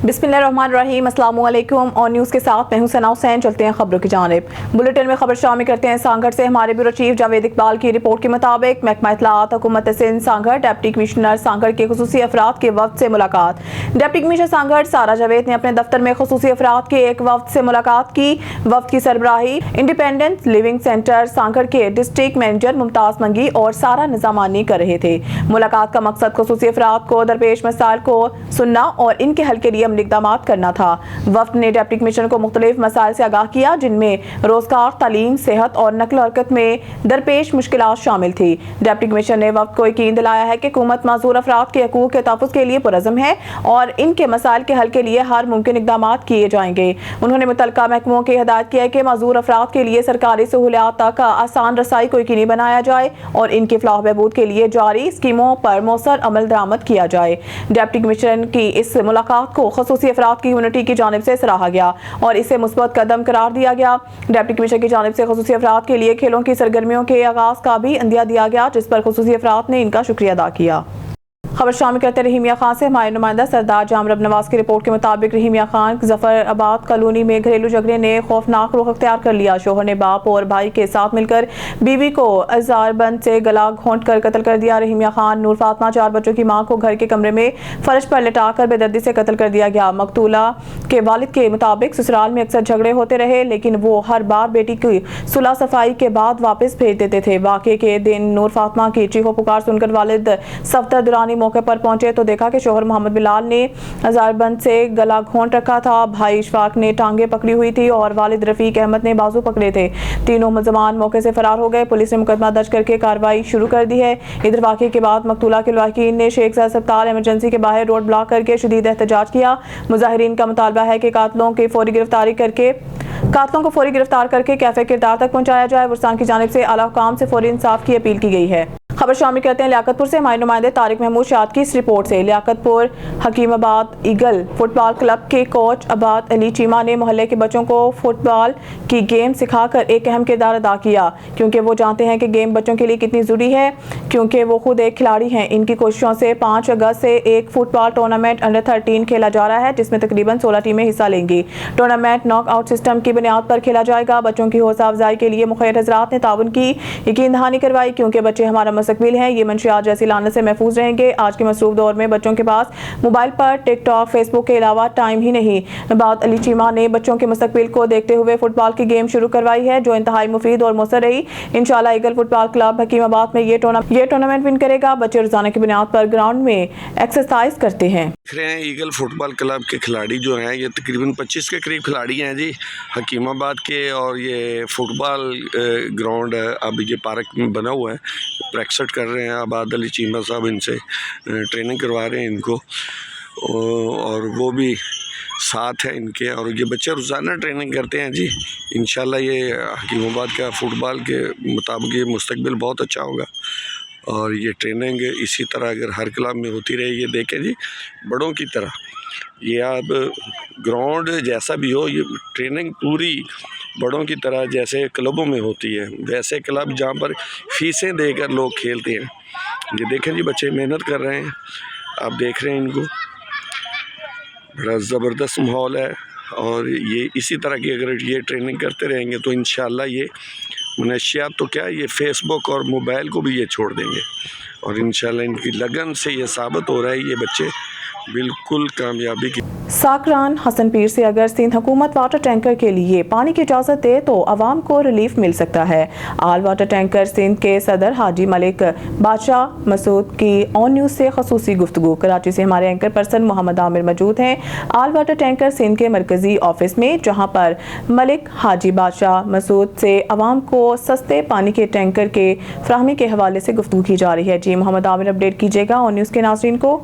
बिस्मिल्लाहिर्रहमानिर्रहीम, अस्सलामु अलैकुम। और न्यूज़ के साथ मैं हूं सना हुसैन। चलते हैं खबरों की जानिब। बुलेटिन में खबर शामिल करते हैं सांगड़ से। हमारे ब्यूरो चीफ जावेद इकबाल की रिपोर्ट के मुताबिक महकमा इत्तलात हुकूमत सिंध सांगड़ डिप्टी कमिश्नर सांगड़ के खुसूसी अफराद के वफ्द से मुलाकात। डिप्टी कमिश्नर सांगड़ सारा जावेद ने अपने दफ्तर में खुसूसी अफराद के एक वफ्द से मुलाकात की। वफ्द की सरबराही इंडिपेंडेंट लिविंग सेंटर सांगड़ के डिस्ट्रिक्ट मैनेजर मुमताज मंगी और सारा निजामानी कर रहे थे। मुलाकात का मकसद खुसूसी अफराद को दरपेश मसाइल को सुनना और इनके हल के लिए अमली इक़दामात करना था। वफ्द ने डिप्टी कमिश्नर को मुख्तलिफ मसाइल से आगाह किया, जिनमें रोजगार, तालीम, सेहत और नकल हरकत में दरपेश मुश्किलात शामिल थी। डिप्टी कमिश्नर ने वफ्द को यकीन दिलाया है कि हुकूमत माजूर अफराद के हकूक़ के तहफ़्फ़ुज़ के लिए पुरज़्ज़म है और इनके मसाइल के हल के लिए हर मुमकिन इक़दामात किए जाएंगे। उन्होंने मुतल्लिका महकमों की हिदायत की है कि माजूर अफराद के लिए सरकारी सहूलियात तक आसान रसाई को यकीनी बनाया जाए और इनकी फलाह बहबूद के लिए जारी स्कीमों पर मौसर अमल दरामद किया जाए। डिप्टी कमिश्नर की इस मुलाकात को खुसूसी अफराद की यूनिटी की जानिब से सराहा गया और इसे मुस्बत कदम करार दिया गया। डिप्टी कमिश्नर की जानिब से खुसूसी अफराद के लिए खेलों की सरगर्मियों के आगाज का भी इंदिया दिया गया, जिस पर खुसूसी अफराद ने इनका शुक्रिया अदा किया। खबर शामिल करते रहीमिया खान से। हमारे नुमाइंदा सरदार जामरब नवाज की रिपोर्ट के मुताबिक रहीमिया खान जफर आबाद कॉलोनी में घरेलू झगड़े ने खौफनाक रुख अख्तियार कर लिया। शोहर ने बाप और भाई के साथ मिलकर बीवी को अजारबंद से गला घोंट कर कत्ल कर दिया। रहीमिया खान नूर फातमा 4 बच्चों की मां को घर के कमरे में फर्श पर लिटाकर बेदर्दी से कत्ल कर दिया गया। मकतूला के वालिद के मुताबिक ससुराल में अक्सर झगड़े होते रहे, लेकिन वो हर बार बेटी की सुलह सफाई के बाद वापस भेज देते थे। वाक़े के दिन नूर फातमा की चीखो पुकार सुनकर वालिद सफ्तर दुरानी मौके पर पहुंचे तो देखा कि शोहर मोहम्मद बिलाल ने अजारबंद से गला घोंट रखा था। भाई इशफाक ने टांगे पकड़ी हुई थी और वालिद रफीक अहमद ने बाजू पकड़े थे। तीनों मुलजमान मौके से फरार हो गए। पुलिस ने मुकदमा दर्ज करके कार्रवाई शुरू कर दी है। इधर वाक़े के बाद मकतूला के लवाहिकीन ने शेख ज़ायद अस्पताल इमरजेंसी के बाहर रोड ब्लॉक करके शदीद एहतजाज किया। मुजाहिरीन का मुतालबा है कि कातलों को फौरी गिरफ्तार करके कैफे किरदार तक पहुंचाया जाए। वरसान की जानिब से आला हुकाम से फौरी इंसाफ की अपील की गई है। खबर शामिल करते हैं लियाकतपुर से। हमारे नुमाइंदे तारिक महमूद शाद की इस रिपोर्ट से। Liaquatpur Hakimabad eagle football club के कोच आबाद अली चीमा ने मोहल्ले के बच्चों को फुटबॉल की गेम सिखाकर एक अहम किरदार अदा किया, क्योंकि वो जानते हैं कि गेम बच्चों के लिए कितनी ज़रूरी है, क्योंकि वो खुद एक खिलाड़ी हैं। इनकी कोशिशों से 5 अगस्त से एक फुटबॉल टूर्नामेंट अंडर 13 खेला जा रहा है, जिसमें तकरीबन 16 टीमें हिस्सा लेंगी। टूर्नामेंट नॉकआउट सिस्टम की बुनियाद पर खेला जाएगा। बच्चों की हौसला अफजाई के लिए मुखिर हजरात ने ताउन की यकीन दहानी करवाई, क्योंकि बच्चे हमारा मुस्तकबिल हैं। ये मंशियात जैसी लानत से महफूज रहेंगे। आज के मसरूफ दौर में बच्चों के पास मोबाइल पर टिकटॉक, फेसबुक के अलावा टाइम ही नहीं। आबाद अली चीमा ने बच्चों के मुस्तकबिल को देखते हुए फुटबॉल की गेम शुरू करवाई है, जो इंतहाई मुफीद और मुसर रही। इंशाल्लाह ईगल फुटबॉल क्लब हकीमाबाद में ये टूर्नामेंट विन करेगा। बच्चे रोजाना की बुनियाद पर ग्राउंड में एक्सरसाइज करते हैं। ईगल फुटबॉल क्लब के खिलाड़ी जो हैं, ये तकरीबन 25 के करीब खिलाड़ी हैं जी हकीमाबाद के। और ये फुटबॉल ग्राउंड अब ये पार्क में बना हुआ है, प्रैक्टिस कर रहे हैं। आबाद अली चीमा साहब इनसे ट्रेनिंग करवा रहे हैं इनको, और वो भी साथ है इनके। और ये बच्चे रोज़ाना ट्रेनिंग करते हैं जी। इंशाल्लाह ये हकीमाबाद का फ़ुटबॉल के मुताबिक ये मुस्तकबिल बहुत अच्छा होगा। और ये ट्रेनिंग इसी तरह अगर हर क्लब में होती रहे, ये देखें जी बड़ों की तरह, ये अब ग्राउंड जैसा भी हो, ये ट्रेनिंग पूरी बड़ों की तरह जैसे क्लबों में होती है, वैसे क्लब जहाँ पर फीसें देकर लोग खेलते हैं। ये देखें जी बच्चे मेहनत कर रहे हैं, आप देख रहे हैं इनको, बड़ा ज़बरदस्त माहौल है। और ये इसी तरह की अगर ये ट्रेनिंग करते रहेंगे तो इंशाल्लाह ये मनशियात तो क्या, ये फेसबुक और मोबाइल को भी ये छोड़ देंगे। और इंशाल्लाह इनकी लगन से ये साबित हो रहा है, ये बच्चे बिल्कुल कामयाबी की। साकरान हसन पीर से अगर सिंध हुकूमत वाटर टैंकर के लिए पानी की इजाज़त दे तो आवाम को रिलीफ मिल सकता है। आल वाटर टैंकर सिंध के सदर हाजी मलिक बादशाह मसूद की ऑन न्यूज़ से खसूसी गुफ्तगू। कराची से हमारे एंकर पर्सन मोहम्मद आमिर मौजूद हैं आल वाटर टैंकर सिंध के मरकजी ऑफिस में, जहां पर मलिक हाजी बादशाह मसूद से आवाम को सस्ते पानी के टैंकर के फराहमी के हवाले से गुफ्तगू की जा रही है। जी मोहम्मद आमिर अपडेट कीजिएगा ऑन न्यूज़ के नाज़रीन को।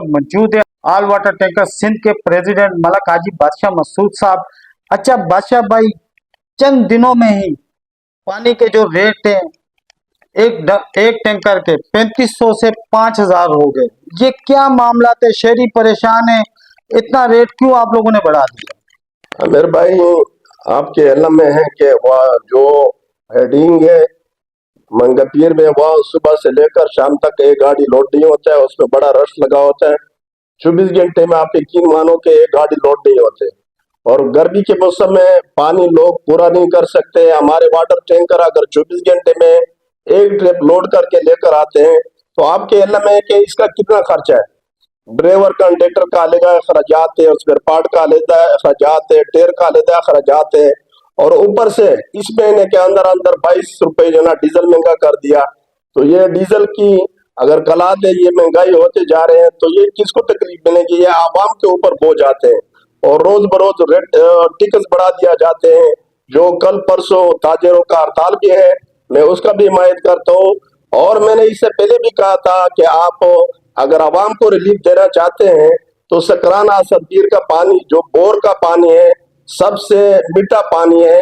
मौजूद है आल वाटर टैंकर सिंध के प्रेसिडेंट मलिक हाजी बादशाह मसूद साहब। अच्छा बादशाह भाई, चंद दिनों में ही पानी के जो रेट हैं एक टैंकर के 3500 से 5000 हो गए, ये क्या मामला थे? शहरी परेशान है, इतना रेट क्यों आप लोगों ने बढ़ा दिया? अमीर भाई, आपके इल्म में है कि वह जो हेडिंग है मंगपीर में, वह सुबह से लेकर शाम तक एक गाड़ी लोड नहीं होता है, उसमें बड़ा रश लगा होता है। 24 घंटे में आप यकीन मानो कि एक गाड़ी लोड नहीं होते। और गर्मी के मौसम में पानी लोग पूरा नहीं कर सकते। हमारे वाटर टैंकर अगर 24 घंटे में एक ट्रिप लोड करके लेकर आते हैं तो आपके इल्म है कि इसका कितना खर्चा है। ड्राइवर कंडक्टर का अलग अखराजात है, उसमें पार्ट का अलग अखराजात है, टेर का अलग अखराजात है, और ऊपर से इस महीने के अंदर अंदर 22 रुपए जो ना डीजल महंगा कर दिया। तो ये डीजल की अगर कलात है, ये महंगाई होते जा रहे हैं तो ये किसको तकलीफ मिलेगी? ये आवाम के ऊपर बोझ आते हैं और रोज बरोज रेट टिकस बढ़ा दिया जाते हैं। जो कल परसों ताजिरों का हड़ताल भी है, मैं उसका भी हिमायत करता हूँ। और मैंने इससे पहले भी कहा था कि आप अगर आवाम को रिलीफ देना चाहते हैं तो सकरान आसद पीर का पानी, जो बोर का पानी है, सबसे मीठा पानी है,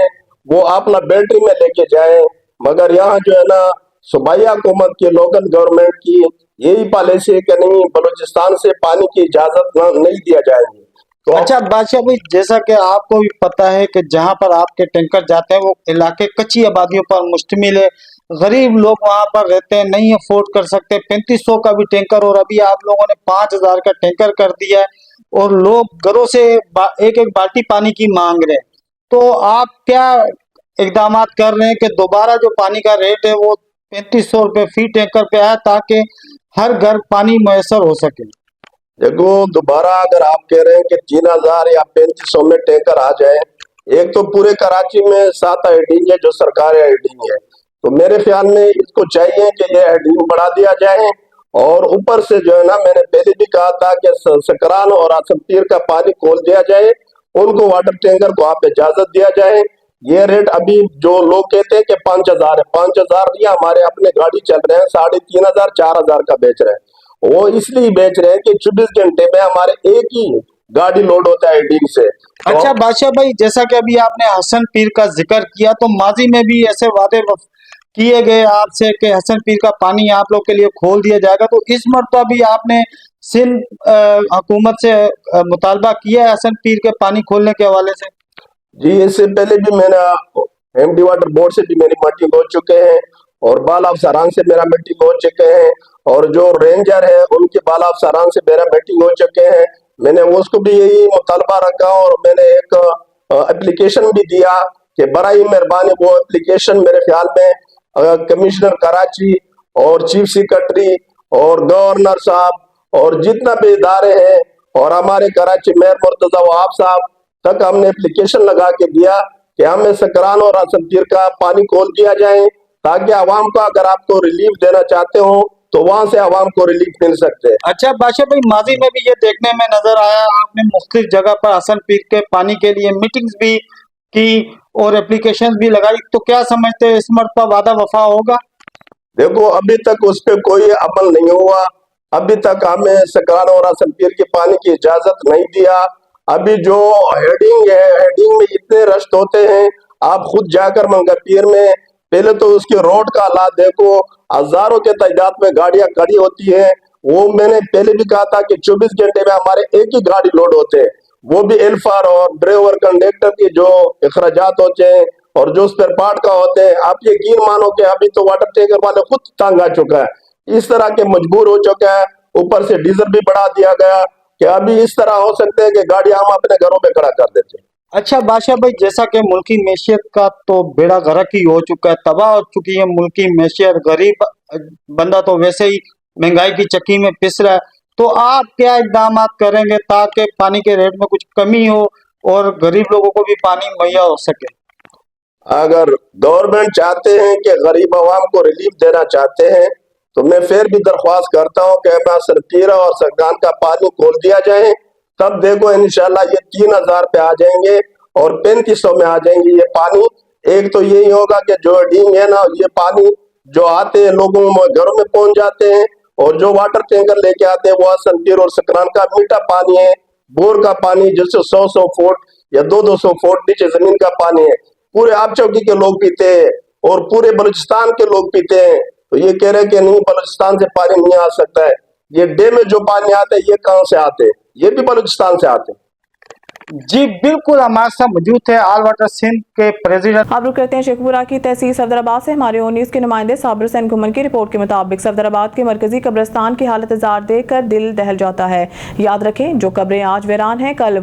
वो आप ना बैटरी में लेके जाए। मगर यहाँ जो है ना सूबाई हुकूमत की, लोकल गवर्नमेंट की यही पॉलिसी है कि नहीं, बलूचिस्तान से पानी की इजाजत नहीं दिया जाएगी। तो अच्छा बादशाह भाई, जैसा कि आपको भी पता है कि जहां पर आपके टैंकर जाते हैं वो इलाके कच्ची आबादियों पर मुश्तमिल है। गरीब लोग वहां पर रहते हैं, नहीं अफोर्ड कर सकते 3500 का भी टैंकर, और अभी आप लोगों ने 5000 का टैंकर कर दिया है और लोग घरों से एक एक बाल्टी पानी की मांग रहे हैं। तो आप क्या इकदाम कर रहे हैं कि दोबारा जो पानी का रेट है वो 3500 रुपये फी टैंकर पे आए ताकि हर घर पानी मैसर हो सके? देखो, दोबारा अगर आप कह रहे हैं कि 3000 या 3500 में टैंकर आ जाए, एक तो पूरे कराची में 7 हेडिंग है जो सरकारी हेडिंग है, तो मेरे ख्याल में इसको चाहिए कि ये हेडिंग बढ़ा दिया जाए। और ऊपर से जो है ना, मैंने पहले भी कहा था कि सकरान और आसम पीर का पानी खोल दिया जाए, उनको वाटर टैंकर को आप इजाजत दिया जाए। ये रेट अभी जो लोग कहते हैं कि 5000 है, 5000 नहीं, हमारे अपने गाड़ी चल रहे हैं 3500 4000 का बेच रहे हैं। वो इसलिए बेच रहे हैं कि 24 घंटे में हमारे एक ही गाड़ी लोड होता है डील से। तो अच्छा बादशाह भाई, जैसा कि अभी आपने हसन पीर का जिक्र किया, तो माजी में भी ऐसे वादे किए गए आपसे कि हसन पीर का पानी आप लोग के लिए खोल दिया जाएगा, तो इस मरतबा भी आपने सिंध हुकूमत से मुतालबा किया है हसन पीर के पानी खोलने के हवाले से? जी, इससे पहले भी मैंने एमडी वाटर बोर्ड से भी मेरी मीटिंग हो चुके हैं और बाला अफसरान से मेरा मीटिंग हो चुके हैं, और जो रेंजर है उनके बाला अफसरान से मेरा मीटिंग हो चुके हैं। मैंने उसको भी यही मुतालबा रखा और मैंने एक एप्लीकेशन भी दिया कि बराई मेहरबानी वो एप्लीकेशन मेरे ख्याल में कमिश्नर कराची और चीफ सेक्रेटरी और गवर्नर साहब और जितना भी इदारे हैं और हमारे कराची मेयर मुर्तजा वहाब साहब तक हमने एप्लीकेशन लगा के दिया कि हमें सकरान और आसम पीर का पानी खोल दिया जाए, ताकि आवाम को अगर आपको रिलीफ देना चाहते हो तो वहां से आवाम को रिलीफ मिल सकते हैं। अच्छा बादशाह भाई, माजी में भी ये देखने में नजर आया, आपने मुख्तलिफ जगह पर हसन पीर के पानी के लिए मीटिंग्स भी की और एप्लीकेशन भी लगाई, तो क्या समझते हैं इस मरतबा वादा वफा होगा? देखो, अभी तक उस पर कोई अमल नहीं हुआ। अभी तक हमें सकरान और आसम पीर के पानी की इजाजत नहीं दिया। अभी जो हेडिंग है, हेडिंग में इतने रश्त होते हैं, आप खुद जाकर मंगा पीर में पहले तो उसके रोड का हालात देखो, हजारों के तादाद में गाड़ियां खड़ी होती हैं। वो मैंने पहले भी कहा था कि 24 घंटे में हमारे एक ही गाड़ी लोड होते हैं, वो भी एल्फार और ड्राइवर कंडक्टर के जो अखराजात होते हैं और जो स्पेयर पार्ट का होते हैं। आप यकीन मानो कि अभी तो वाटर टैंकर वाले खुद तंग आ चुका है, इस तरह के मजबूर हो चुका है। ऊपर से डीजल भी बढ़ा दिया गया कि अभी इस तरह हो सकते हैं कि गाड़ी हम अपने घरों में खड़ा कर देते हैं। अच्छा बादशाह भाई, जैसा कि मुल्की मैशियत का तो बेड़ा गर्क ही हो चुका है, तबाह हो चुकी है मुल्की मैशियत, गरीब बंदा तो वैसे ही महंगाई की चक्की में पिस रहा है, तो आप क्या इकदाम करेंगे ताकि पानी के रेट में कुछ कमी हो और गरीब लोगों को भी पानी मुहैया हो सके? अगर गवर्नमेंट चाहते हैं कि गरीब आवाम को रिलीफ देना चाहते हैं तो मैं फिर भी दरख्वास्त करता हूँ कि अपना सरकीरा और सरगान का पानी खोल दिया जाए। तब देखो इंशाल्लाह ये 3000 पे आ जाएंगे और 3500 में आ जाएंगे ये पानी। एक तो यही होगा कि जो डींग है ना, ये पानी जो आते हैं लोगों में घरों में पहुंच जाते हैं, और जो वाटर टैंकर लेके आते हैं वो हसन पीर और सकरान का मीठा पानी है, बोर का पानी जिससे 100 फुट या 200 फुट नीचे जमीन का पानी है, पूरे आप चौकी के लोग पीते हैं और पूरे बलूचिस्तान के लोग पीते हैं। तो ये कह रहे हैं कि नहीं, बलूचिस्तान से पानी नहीं आ सकता है। ये डैम में जो पानी आते हैं ये कहाँ से आते हैं? ये भी बलूचिस्तान से आते हैं। जी बिल्कुल, हमारे साथ मौजूद थे ऑल वाटर सिंध के प्रेसिडेंट। अब रुक करते हैं शेखपुरा की तहसील सफदराबाद से हमारे न्यूज़ के नुमाइंदे साबिर हुसैन घुमन की रिपोर्ट के मुताबिक सफदराबाद के मरकजी कब्रिस्तान की हालत जार देखकर दिल दहल जाता है। याद रखें, जो कब्रें आज वीरान हैं कल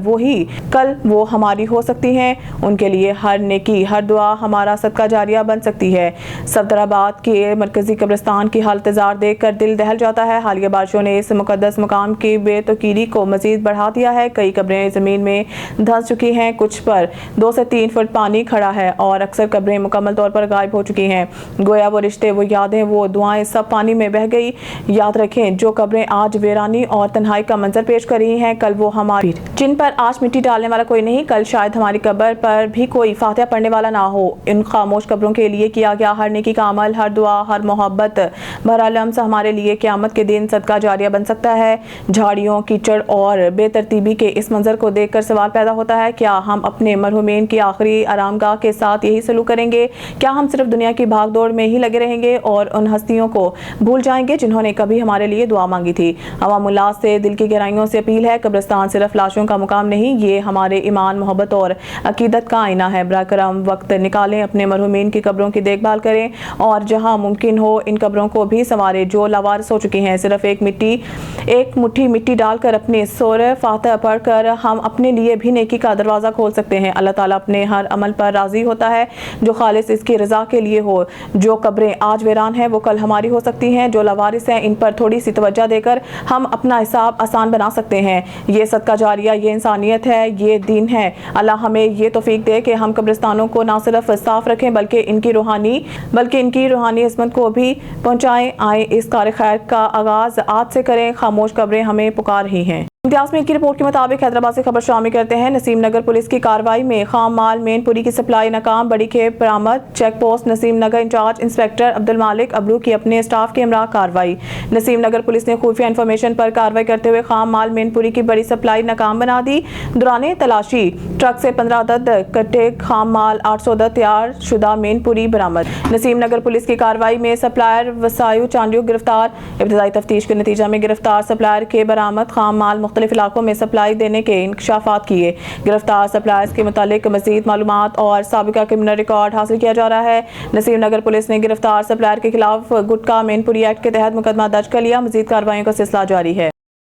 वो हमारी हो सकती हैं। उनके लिए हर नेकी, हर दुआ हमारा सदका जारिया बन सकती है। सफदराबाद के मरकजी कब्रिस्तान की हालत जार देखकर दिल दहल जाता है। हालिया बारिशों ने इस मुकद्दस मुकाम की बेतकीरी को मजीद बढ़ा दिया है। कई कब्रें जमीन में धंस चुकी हैं, कुछ पर 2 से 3 फुट पानी खड़ा है और अक्सर कब्रें मुकम्मल तौर पर गायब हो चुकी हैं। गोया वो रिश्ते, वो यादें, वो दुआएं सब पानी में बह गई। याद रखें, जो कब्रें आज वीरानी और तन्हाई का मंजर पेश कर रही हैं कल वो हमारी, जिन पर आज मिट्टी डालने वाला कोई नहीं, कल शायद हमारी कब्र पर भी कोई फातिहा पढ़ने वाला ना हो। इन खामोश कब्रों के लिए किया गया हर नेकी का अमल, हर दुआ, हर मोहब्बत भरा लम्स हमारे लिए क़यामत के दिन सदका जारिया बन सकता है। झाड़ियों, कीचड़ और बेतरतीबी के इस मंजर को देखकर सवाल पैदा होता है, क्या हम अपने मरहूमीन की आखिरी आरामगाह के साथ यही सलूक करेंगे? क्या हम सिर्फ दुनिया की भागदौड़ में ही लगे रहेंगे और उन हस्तियों को भूल जाएंगे जिन्होंने कभी हमारे लिए दुआ मांगी थी? अवामुल्लाह से दिल की गहराइयों से अपील है, कब्रिस्तान सिर्फ लाशों का मुकाम नहीं, ये हमारे ईमान, मोहब्बत और अकीदत का आईना है। बराए करम वक्त निकालें, अपने मरहूमीन की कब्रों की देखभाल करें और जहाँ मुमकिन हो इन कब्रों को भी संवारें जो लावारिस हो चुकी हैं। सिर्फ एक मुट्ठी मिट्टी डालकर अपने सूरह फातिहा पढ़कर हम अपने लिए भी नेकी का दरवाज़ा खोल सकते हैं। अल्लाह ताला अपने हर अमल पर राज़ी होता है जो खालिस इसकी रज़ा के लिए हो। जो कब्रें आज वीरान हैं वो कल हमारी हो सकती हैं। जो लावारिस हैं इन पर थोड़ी सी तवज्जो देकर हम अपना हिसाब आसान बना सकते हैं। ये सदका जारिया, ये इंसानियत है, ये दीन है। अल्लाह हमें ये तौफीक दे कि हम कब्रिस्तानों को ना सिर्फ साफ रखें बल्कि इनकी रूहानी इस्मत को भी पहुँचाएँ। आए इस कार खैर का आगाज़ आज से करें, खामोश कब्रें हमें पुकार रही हैं। इम्तियाज मीर की रिपोर्ट के मुताबिक हैदराबाद से खबर शामिल करते हैं। नसीम नगर पुलिस की कार्रवाई में खाम माल मैनपुरी की सप्लाई नाकाम, बड़ी खेप बरामद। चेक पोस्ट नसीम नगर इंचार्ज इंस्पेक्टर अब्दुल मालिक अबलू की अपने स्टाफ के हमरा कार्रवाई। नसीम नगर पुलिस ने खुफिया इन्फॉर्मेशन पर कार्रवाई करते हुए खाम माल मैनपुरी की बड़ी सप्लाई नाकाम बना दी। दौरान तलाशी ट्रक से 15 अदद कट्टे खाम माल 800 अदद तैयार शुदा मैनपुरी बरामद। नसीम नगर पुलिस की कार्रवाई में सप्लायर वसायु चांडियो गिरफ्तार। इब्तदाई तफ्तीश के नतीजा में गिरफ्तार सप्लायर के बरामद खाम माल मुख्तलिफ इलाकों में सप्लाई देने के इंकशाफात किए। गिरफ्तार सप्लायर्स के मुतालिक मजीद मालूमात और साबिका क्रिमिनल रिकॉर्ड हासिल किया जा रहा है। नसीम नगर पुलिस ने गिरफ्तार सप्लायर के खिलाफ गुटखा मैनपुरी एक्ट के तहत मुकदमा दर्ज कर लिया। मजीद कार्रवाइयों का सिलसिला जारी है।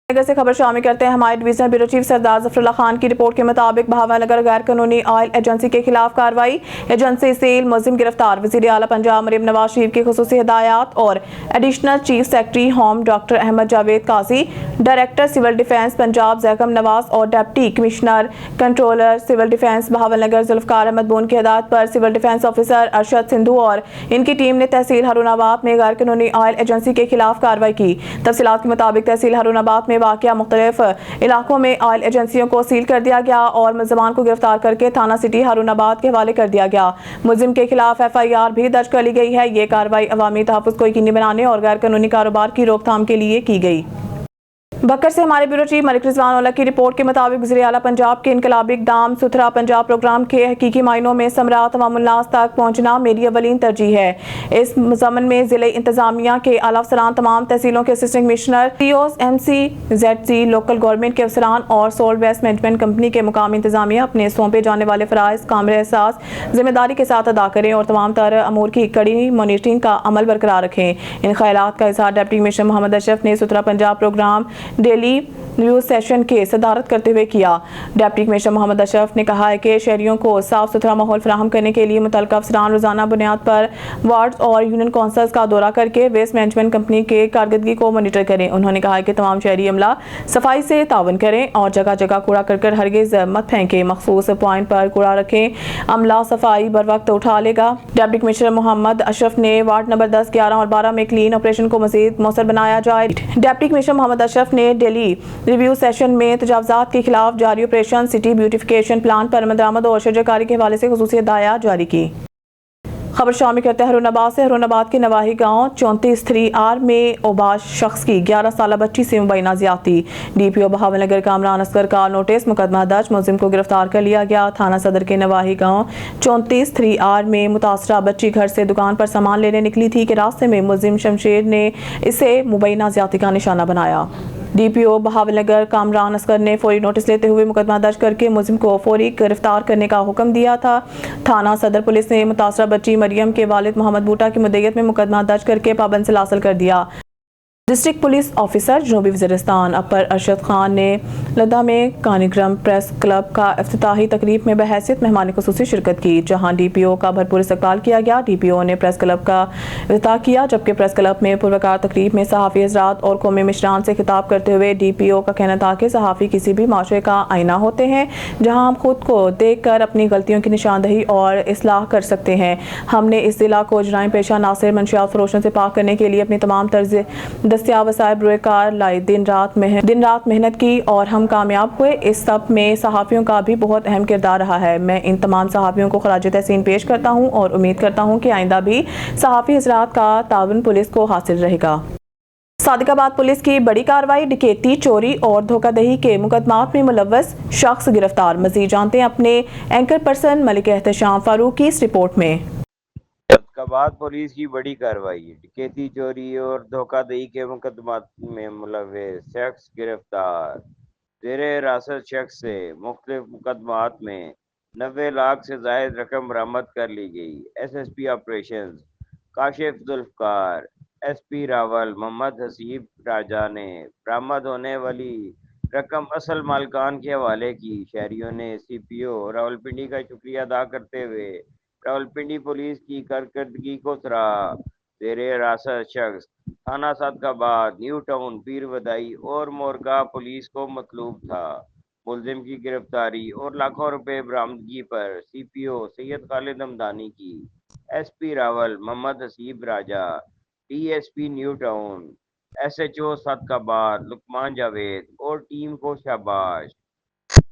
नगर से खबर शामिल करते हैं। हमारे डिवीजनल ब्यूरो चीफ सरदार जफरुल्लाह खान की रिपोर्ट के मुताबिक भावनगर गैर कानूनी ऑयल एजेंसी के खिलाफ कार्रवाई। एजेंसी सील, मुलजिम गिरफ्तार। वज़ीर आला पंजाब मरीम नवाज शरीफ की खुसूसी हिदायत और additional chief secretary home doctor Ahmad Javed Qazi, director civil defence Punjab जैकम नवाज और deputy commissioner controller civil defence Bhavnagar Zulfiqar Ahmad बोन की हिदायत पर civil defence officer Arshad Sindhu और इनकी टीम ने तहसील हारूनाबाद में गैर कानूनी ऑयल एजेंसी के खिलाफ कार्रवाई की। तफसीलात के मुताबिक तहसील हारूनाबाद में वाक़या मुख्तलिफ इलाकों में ऑयल एजेंसियों को सील कर दिया गया और मुलजमान को गिरफ्तार करके थाना सिटी हारूनाबाद के हवाले कर दिया गया। मुलजिम के खिलाफ FIR भी दर्ज कर ली गई है। ये कार्रवाई अवामी तहफ़्फ़ुज़ को यकीनी बनाने और गैर कानूनी कारोबार की रोकथाम के लिए की गई। बकर से हमारे bureau chief Malik Rizwan OLA की रिपोर्ट के मुताबिक वज़ीर आला पंजाब के इनकलाबी इक़दाम सुथरा पंजाब प्रोग्राम के हकीकी मायनों में समरा तमामुन्नास तक पहुँचना मेरी अवलीन तरजीह है। इस ज़मन में ज़िले इंतज़ामिया के आला अफसरान, तमाम तहसीलों के assistant commissioner, COs, MC, ZC, local government के अफसरान और सोल्ड वेस्ट मैनेजमेंट कंपनी के मुकामी इंतज़ामिया अपने सौंपे जाने वाले फ़राइज़ कामिल एहसास जिम्मेदारी के साथ अदा करें और तमाम तर अमूर की कड़ी मॉनिटरिंग का अमल बरकरार रखें। इन ख्यालात का इज़हार डिप्टी कमिश्नर मोहम्मद अशरफ ने Suthra Punjab program daily review session के सदारत करते हुए किया। डिप्टी कमिश्नर मोहम्मद अशरफ ने कहा है कि शहरियों को साफ सुथरा माहौल फराहम करने के लिए मुतल्लिका अफसरान रोजाना बुनियाद पर वार्ड्स और यूनियन काउंसिल्स का दौरा करके वेस्ट मैनेजमेंट कंपनी के कारकर्दगी को मॉनिटर करें। उन्होंने कहा कि तमाम शहरी अमला सफाई से तावन करें और जगह जगह कूड़ा करकट हरगिज मत फेंकें, मखसूस पॉइंट पर कूड़ा रखें, अमला सफाई बर वक्त उठा लेगा। डिप्टी कमिश्नर मोहम्मद अशरफ ने वार्ड नंबर 10, 11 और 12 में क्लीन ऑपरेशन को मजीद मौसर बनाया जाए। डिप्टी कमिश्नर मोहम्मद अशरफ ने डेली रिव्यू सेशन में तजावजात के खिलाफ जारी ऑपरेशन सिटी ब्यूटिफिकेशन प्लान पर अमद और शजरकारी के हवाले से खुसूसी हिदायत जारी की। खबर शामिल करते हैं हरूनाबाद से। हरूनाबाद के नवाही गांव 34-3R में ओबाश शख्स की 11 साल बच्ची से मुबैना ज्यादती। DPO भावनगर कामरान असगर का नोटिस, मुकदमा दर्ज, मुलजिम को गिरफ्तार कर लिया गया। थाना सदर के नवाही गांव 34-3R में मुतासरा बच्ची घर से दुकान पर सामान लेने निकली थी कि रास्ते में मुलजिम शमशेर ने इसे मुबैना ज्यादती का निशाना बनाया। DPO बहावलनगर कामरान असगर ने फौरी नोटिस लेते हुए मुकदमा दर्ज करके मुलजिम को फौरी गिरफ्तार करने का हुक्म दिया था। थाना सदर पुलिस ने मुतासरा बच्ची मरियम के वालिद मोहम्मद बूटा की मुद्दईयत में मुकदमा दर्ज करके पाबंद सलासल कर दिया। डिस्ट्रिक्ट पुलिस ऑफिसर जनूबी वज़ीरिस्तान अपर अरशद खान ने लद्दा में कानीग्राम प्रेस क्लब का इफ्तिताही तकरीब में बहैसियत मेहमान खुसूसी शिरकत की, जहां DPO का भरपूर इस्तकबाल किया गया। DPO ने प्रेस क्लब का इफ्तिताह किया, जबकि प्रेस क्लब में पुरवकार तकरीब में सहाफ़ी हज़रात और कौमी मिशरान से खिताब करते हुए DPO का कहना था कि सहाफ़ी किसी भी माशरे का आईना होते हैं, जहाँ हम खुद को देख कर अपनी गलतियों की निशानदही और इस्लाह कर सकते हैं। हमने इस ज़िला को जराइम पेशा नासिर मंशियात फरोशों से पाक करने के लिए अपनी तमाम तर्ज दस्तियाब वसाइल बरोकार लाई, दिन रात मेहनत की और हम कामयाब हुए। इस सब में सहाफ़ियों का भी बहुत अहम किरदार रहा है। मैं इन तमाम सहाफ़ियों को खराज तहसीन पेश करता हूँ और उम्मीद करता हूँ कि आइंदा भी सहाफ़ी हज़रात का ताउन पुलिस को हासिल रहेगा। सादिकाबाद पुलिस की बड़ी कार्रवाई, डकैती, चोरी और धोखाधड़ी के मुकदमात में मुलव्वस शख्स गिरफ्तार। मज़ीद जानते हैं अपने एंकर पर्सन मलिक एहतशाम फारूक की इस रिपोर्ट में। सादिकाबाद पुलिस की बड़ी कार्रवाई, डकैती, चोरी और धोखाधड़ी के मुकदमात में मुलव्वस शख्स गिरफ्तार। ज़ेरे हिरासत शख्स से मुख्तलिफ मुकदमात में 90 लाख से ज़ायद रकम बरामद कर ली गई। SSP operations Kashif Zulfiqar, SP Rawal Mohammad Haseeb Raja ने बरामद होने वाली रकम असल मालिकान के हवाले की। शहरियों ने CPO रावलपिंडी का शुक्रिया अदा करते हुए रावलपिंडी पुलिस की कारकर्दगी को सराहा। ज़ेरे हिरासत शख्स थाना सादकाबाद, न्यू टाउन, पीर वदाई और मोरगा पुलिस को मतलूब था। मुलजिम की गिरफ्तारी और लाखों रुपए बरामदगी पर CPO सैयद खालिद हमदानी की, SP Rawal Mohammad Haseeb Raja, DSP new town, SHO Sadiqabad Luqman Javed और टीम को शाबाश।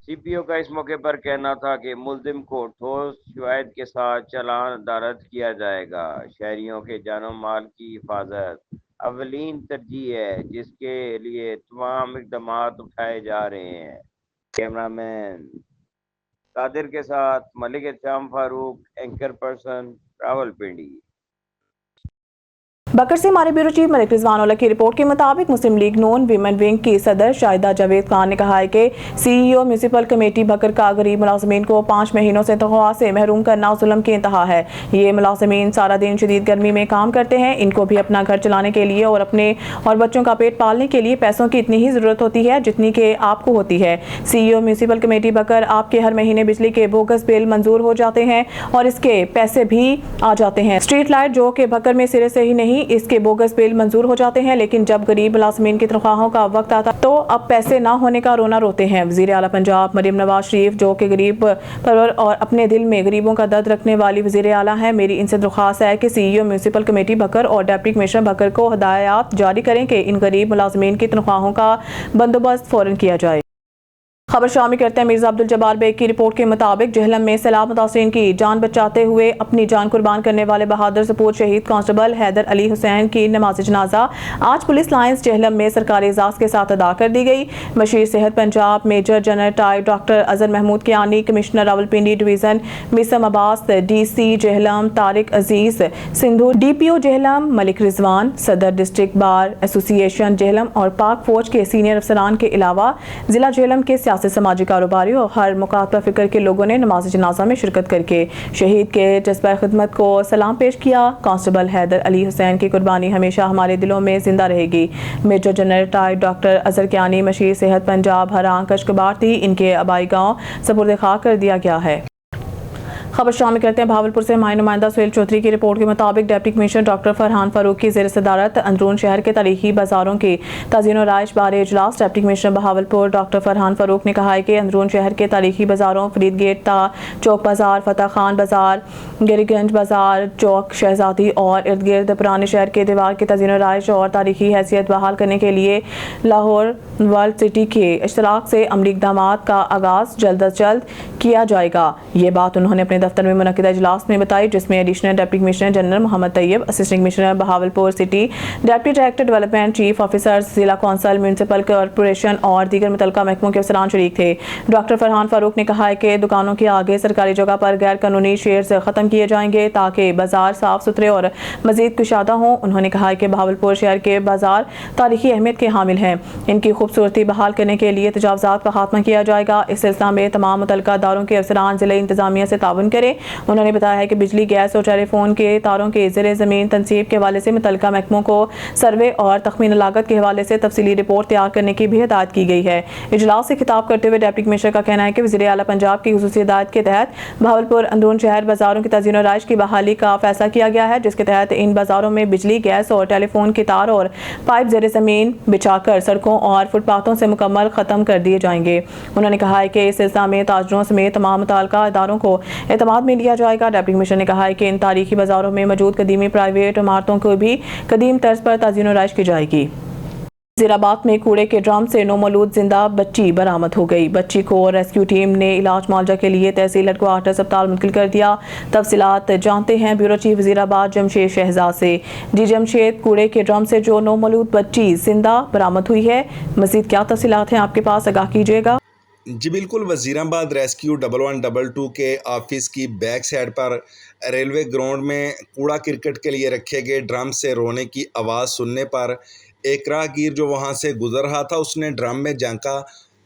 CPO का इस मौके पर कहना था कि मुलजिम को ठोस शवाहिद के साथ चालान अदालत किया जाएगा। शहरियों के जानो माल की हिफाजत अवलीन तरजीह है, जिसके लिए तमाम इक़दामात उठाए जा रहे हैं। कैमरामैन कादिर के साथ मलिक एहतशाम फारूक, एंकर पर्सन रावलपिंडी। बकर से हमारे ब्यूरो चीफ मलिक रिजवान की रिपोर्ट के मुताबिक मुस्लिम लीग नून विमेन विंग की सदर शाहिदा जावेद खान ने कहा है कि CEO म्यूनसिपल कमेटी बकर का गरीब मुलाजमीन को 5 महीनों से तनख्वाह से महरूम करना जुल्म की इंतहा है। ये मुलाजमीन सारा दिन शदीद गर्मी में काम करते हैं। इनको भी अपना घर चलाने के लिए और अपने और बच्चों का पेट पालने के लिए पैसों की इतनी ही ज़रूरत होती है जितनी कि आपको होती है। CEO म्यूनसिपल कमेटी बकर आपके हर महीने बिजली के बोगस बिल मंजूर हो जाते हैं और इसके पैसे भी आ जाते हैं। स्ट्रीट लाइट जो कि बकर में सिरे से ही नहीं, इसके बोगस बिल मंजूर हो जाते हैं, लेकिन जब गरीब मुलाजमीन की तनख्वाहों का वक्त आता तो अब पैसे ना होने का रोना रोते हैं। वज़ीर आला पंजाब मरियम नवाज शरीफ, जो कि गरीब परवर और अपने दिल में गरीबों का दर्द रखने वाली वज़ीर आला है, मेरी इनसे दरख्वास्त है कि CEO म्यूनसिपल कमेटी बकर और डिप्टी कमिश्नर बकर को हदायत जारी करें कि इन गरीब मुलाजमीन की तनख्वाहों का बंदोबस्त फौरन किया जाए। खबर शामिल करते हैं मिर्जा अब्दुल जब्बार बेग की रिपोर्ट के मुताबिक जहलम में सैलाब मुतासरीन की जान बचाते हुए अपनी जान कुर्बान करने वाले बहादुर सपूत शहीद कांस्टेबल हैदर अली हुसैन की नमाज जनाजा आज पुलिस लाइन्स जहलम में सरकारी एजाज के साथ अदा कर दी गई। मशीर सेहत पंजाब मेजर जनरल टाई doctor Azhar Mahmood Kiyani, commissioner Rawalpindi division Maisam Abbas, DC Jhelum Tariq Aziz Sindhu, DPO Jhelum Malik Rizwan, सदर डिस्ट्रिक्ट बार एसोसिएशन जहलम और पाक फौज के सीनियर अफसरान के अलावा जिला जहलम के समाजी कारोबारी और हर मुकाबला फिक्र के लोगों ने नमाज जनाजा में शिरकत करके शहीद के जज्बा खिदमत को सलाम पेश किया। कांस्टेबल हैदर अली हुसैन की कुर्बानी हमेशा हमारे दिलों में जिंदा रहेगी। मेजर जनरल टाई डॉक्टर अजहर कियानी मशीर सेहत पंजाब हरां कशकबार थी, इनके आबाई गाँव सपुर्द खाक कर दिया गया है। खबर शामिल करते हैं भावलपुर से हमारे नुमाइंदा सुहेल चौधरी की रिपोर्ट के मुताबिक deputy commissioner doctor Farhan Farooq की ज़ेर सदारत अंदरून शहर के तारीखी बाजारों की ताज़ीन और राइश बारे इजलास। Deputy commissioner Bahawalpur doctor Farhan Farooq ने कहा है कि अंदरून शहर के तारीखी बाजारों फरीद गेट ता चौक बाजार, फतेह खान बाजार, गिरिगंज बाजार, चौक शहजादी और इर्द गिर्द पुराने शहर के दीवार की ताज़ीन और राइश और तारीखी हैसियत बहाल करने के लिए लाहौर वर्ल्ड सिटी के इश्तराक से अमली इक़दामात का आगाज़ जल्द अज जल्द किया जाएगा। ये बात उन्होंने अपने दफ्तर में मुनक्किदा इजलास में बताई, जिसमें additional deputy commissioner general Mohammad Tayyab, assistant commissioner Bahawalpur city, deputy director development, chief officers, जिला कौंसल, म्यूनसिपल कॉरपोरेशन और दीगर मुतल्लिका महकमों के अफसरान शरीक थे। डॉक्टर फरहान फारूक ने कहा है कि दुकानों के आगे सरकारी जगह पर गैर कानूनी शेयर्स खत्म किए जाएंगे ताकि बाजार साफ सुथरे और मजीद कुशादा हों। उन्होंने कहा है कि बहावलपुर शहर के बाजार तारीखी अहमियत के हामिल हैं, इनकी खूबसूरती बहाल करने के लिए तजावुज़ात का खात्मा किया जाएगा। इस सिलसिले में तमाम मुतल्लिका दारों के अफसरान ज़िले इंतजामिया से ताउन करें। उन्होंने बताया है कि बिजली, गैस और टेलीफोन के तारों के ज़ेरे ज़मीन तनसीब के हवाले से मुतल्लिका महकमों को सर्वे और तखमीना लागत के हवाले से तफसीली रिपोर्ट तैयार करने की भी हिदायत की गई है। इजलास से खिताब करते हुए डिप्टी कमिश्नर का कहना है कि वज़ीर आला पंजाब की खुसूसी हिदायत के तहत बहावलपुर अंदरून शहर बाजारों की तज़ीन और राइश की बहाली का फैसला किया गया है, जिसके तहत इन बाजारों में बिजली, गैस और टेलीफोन के तार और पाइप ज़ेरे ज़मीन बिछाकर सड़कों और फुटपाथों से मुकम्मल ख़त्म कर दिए जाएंगे। उन्होंने कहा है कि इस सिलसिले में ताजरों समेत तमाम मुतल्लिका इदारों को एतमाद में लिया जाएगा। डिप्टी कमिश्नर ने कहा है कि इन तारीखी बाजारों में मौजूद कदीमी प्राइवेट इमारतों को भी कदीम तर्ज पर तज़ीन और राइश की जाएगी। वज़ीराबाद में कूड़े के ड्रम से नौमौलूद जिंदा बच्ची बरामद हो गई। बच्ची को रेस्क्यू टीम ने इलाज मुआवजा के लिए तहसील हेडक्वार्टर अस्पताल मुंतकिल कर दिया। तफसीलात जानते हैं ब्यूरो चीफ वज़ीराबाद जमशेद शहजाद से। जी जमशेद, कूड़े के ड्रम से जो नौमौलूद बच्ची जिंदा बरामद हुई है, मज़ीद क्या तफसीलात हैं आपके पास, आगाह कीजिएगा। जी बिल्कुल, वज़ीराबाद रेस्क्यू 1112 के ऑफिस की बैक साइड पर रेलवे ग्राउंड में कूड़ा क्रिकेट के लिए रखे गए ड्रम से रोने की आवाज़ सुनने पर एक राहगीर जो वहां से गुजर रहा था, उसने ड्रम में झांका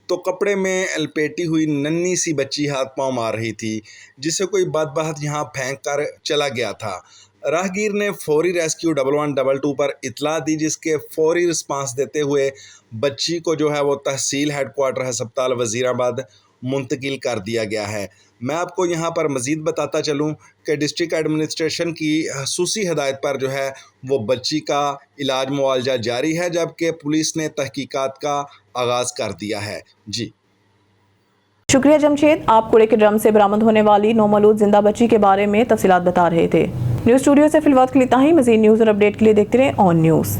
तो कपड़े में लपेटी हुई नन्ही सी बच्ची हाथ पांव मार रही थी, जिसे कोई बदबख्त यहाँ फेंक कर चला गया था। राहगीर ने फौरी रेस्क्यू 1112 पर इतला दी, जिसके फौरी रिस्पांस देते हुए बच्ची को जो है वो तहसील हेडक्वार्टर अस्पताल वज़ीराबाद मुंतकिल कर दिया गया है। मैं आपको यहाँ पर मज़ीद बताता चलूँ कि डिस्ट्रिक्ट एडमिनिस्ट्रेशन की ख़ुसूसी हिदायत पर जो है वो बच्ची का इलाज मुआवजा जारी है, जबकि पुलिस ने तहकीकात का आगाज़ कर दिया है। जी शुक्रिया जमशेद, आप कूड़े के ड्रम से बरामद होने वाली नौमौलूद जिंदा बच्ची के बारे में तफसीलात बता रहे थे। न्यूज़ स्टूडियो से फिलहाल के लिए इतना ही। मज़ीद न्यूज़ और अपडेट के लिए देखते रहें ऑन न्यूज़।